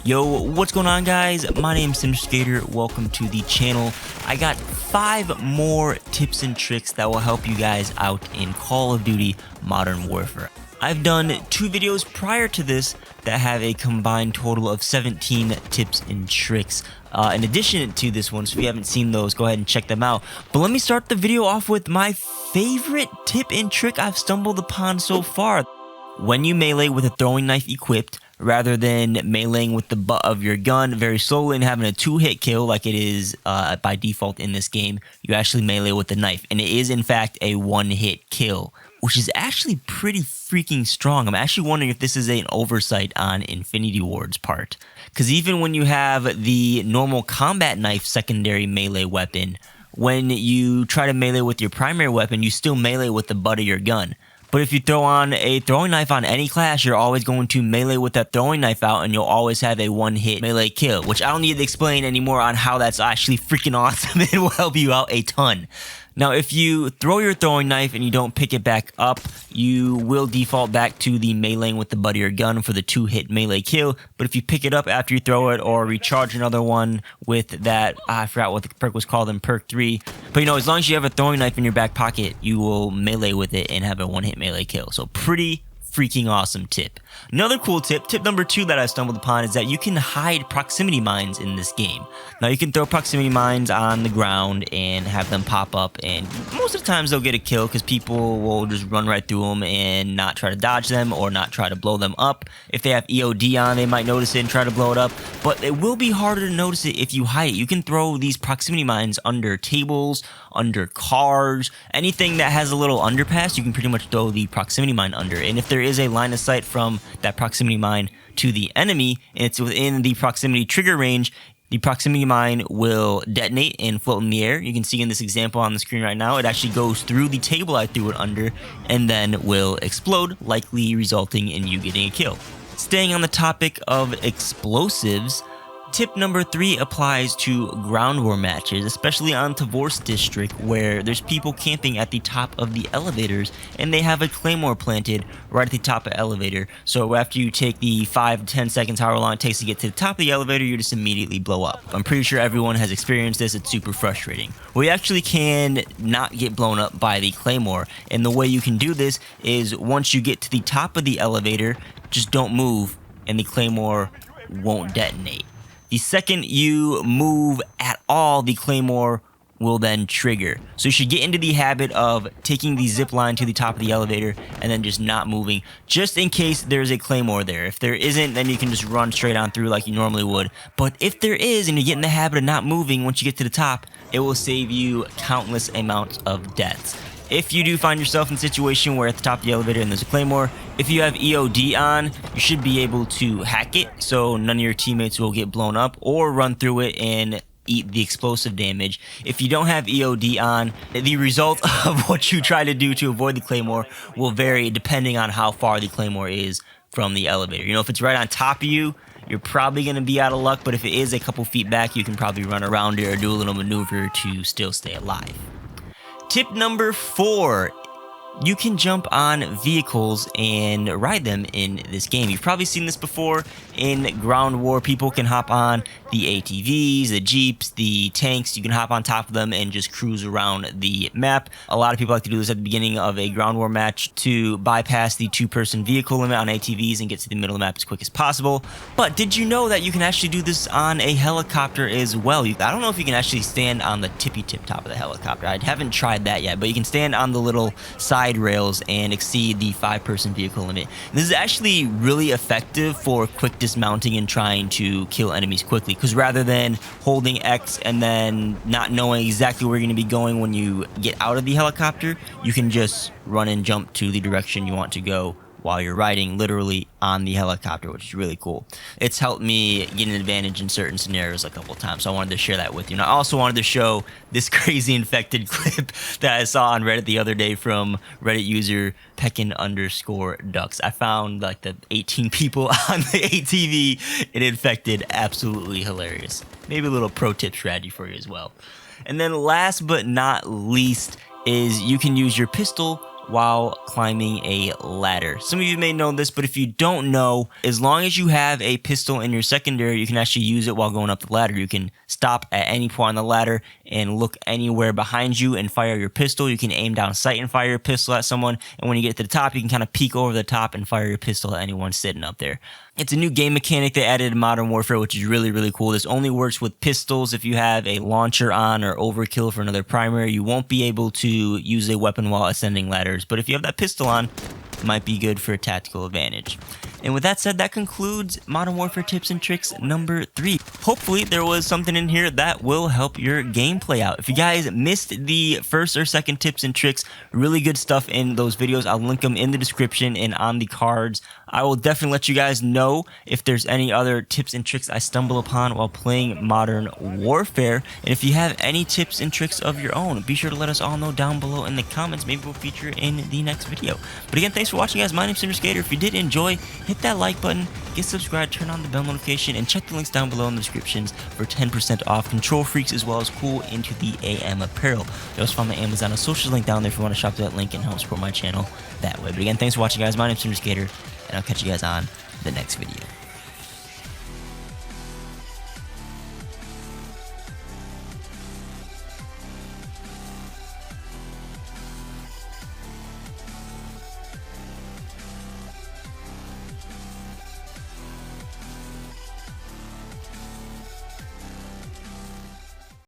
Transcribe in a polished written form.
Yo, what's going on, guys? My name's Skater. Welcome to the channel. I got 5 more tips and tricks that will help you guys out in Call of Duty Modern Warfare. I've done 2 videos prior to this that have a combined total of 17 tips and tricks. In addition to this one, so if you haven't seen those, go ahead and check them out. But let me start the video off with my favorite tip and trick I've stumbled upon so far. When you melee with a throwing knife equipped, rather than meleeing with the butt of your gun very slowly and having a 2-hit kill like it is by default in this game, you actually melee with the knife. And it is, in fact, a 1-hit kill, which is actually pretty freaking strong. I'm actually wondering if this is an oversight on Infinity Ward's part. Because even when you have the normal combat knife secondary melee weapon, when you try to melee with your primary weapon, you still melee with the butt of your gun. But if you throw on a throwing knife on any class, you're always going to melee with that throwing knife out, and you'll always have a 1-hit melee kill, which I don't need to explain anymore on how that's actually freaking awesome. It will help you out a ton. Now, if you throw your throwing knife and you don't pick it back up, you will default back to the meleeing with the butt of your gun for the 2-hit melee kill. But if you pick it up after you throw it or recharge another one with that, I forgot what the perk was called in perk 3. But as long as you have a throwing knife in your back pocket, you will melee with it and have a 1-hit melee kill. So pretty freaking awesome tip. Another cool tip number 2 that I stumbled upon, is that you can hide proximity mines in this game. Now, you can throw proximity mines on the ground and have them pop up, and most of the times they'll get a kill because people will just run right through them and not try to dodge them or not try to blow them up. If they have EOD on, they might notice it and try to blow it up, but it will be harder to notice it if you hide it. You can throw these proximity mines under tables, under cars, anything that has a little underpass, you can pretty much throw the proximity mine under. And if there is a line of sight from that proximity mine to the enemy, and it's within the proximity trigger range, the proximity mine will detonate and float in the air. You can see in this example on the screen right now, it actually goes through the table I threw it under and then will explode, likely resulting in you getting a kill. Staying on the topic of explosives, tip number 3 applies to ground war matches, especially on Tavorsk District, where there's people camping at the top of the elevators and they have a claymore planted right at the top of the elevator. So after you take the 5 to 10 seconds, however long it takes to get to the top of the elevator, you just immediately blow up. I'm pretty sure everyone has experienced this. It's super frustrating. Well, you actually can not get blown up by the claymore, and the way you can do this is once you get to the top of the elevator, just don't move and the claymore won't detonate. The second you move at all, the claymore will then trigger. So you should get into the habit of taking the zip line to the top of the elevator and then just not moving, just in case there's a claymore there. If there isn't, then you can just run straight on through like you normally would. But if there is, and you get in the habit of not moving once you get to the top, it will save you countless amounts of deaths. If you do find yourself in a situation where at the top of the elevator and there's a claymore, if you have EOD on, you should be able to hack it so none of your teammates will get blown up, or run through it and eat the explosive damage. If you don't have EOD on, the result of what you try to do to avoid the claymore will vary depending on how far the claymore is from the elevator. If it's right on top of you, you're probably going to be out of luck, but if it is a couple feet back, you can probably run around it or do a little maneuver to still stay alive. Tip number 4, you can jump on vehicles and ride them in this game. You've probably seen this before in ground war. People can hop on the ATVs, the Jeeps, the tanks. You can hop on top of them and just cruise around the map. A lot of people like to do this at the beginning of a ground war match to bypass the 2-person vehicle limit on ATVs and get to the middle of the map as quick as possible. But did you know that you can actually do this on a helicopter as well? I don't know if you can actually stand on the tippy tip top of the helicopter. I haven't tried that yet, but you can stand on the little side rails and exceed the 5-person vehicle limit. This is actually really effective for quick dismounting and trying to kill enemies quickly, because rather than holding X and then not knowing exactly where you're going to be going when you get out of the helicopter, you can just run and jump to the direction you want to go while you're riding literally on the helicopter, which is really cool. It's helped me get an advantage in certain scenarios a couple times, so I wanted to share that with you. And I also wanted to show this crazy infected clip that I saw on Reddit the other day from Reddit user Peckin_Ducks. I found like the 18 people on the ATV it infected. Absolutely hilarious. Maybe a little pro tip strategy for you as well. And then last but not least is you can use your pistol while climbing a ladder. Some of you may know this, but if you don't know, as long as you have a pistol in your secondary, you can actually use it while going up the ladder. You can stop at any point on the ladder and look anywhere behind you and fire your pistol. You can aim down sight and fire your pistol at someone, and when you get to the top, you can kind of peek over the top and fire your pistol at anyone sitting up there. It's a new game mechanic they added in Modern Warfare, which is really, really cool. This only works with pistols. If you have a launcher on or overkill for another primary, you won't be able to use a weapon while ascending ladders. But if you have that pistol on, it might be good for a tactical advantage. And with that said, that concludes Modern Warfare tips and tricks number 3. Hopefully there was something in here that will help your gameplay out. If you guys missed the first or second tips and tricks, really good stuff in those videos. I'll link them in the description and on the cards. I will definitely let you guys know if there's any other tips and tricks I stumble upon while playing Modern Warfare. And if you have any tips and tricks of your own, be sure to let us all know down below in the comments. Maybe we'll feature it in the next video. But again, thanks for watching, guys. My name's Skater. If you did enjoy, hit that like button, get subscribed, turn on the bell notification, and check the links down below in the descriptions for 10% off Control Freaks as well as cool Into the AM apparel. You also find my Amazon and social link down there if you want to shop through that link and help support my channel that way. But again, thanks for watching, guys. My name's Skater, and I'll catch you guys on the next video.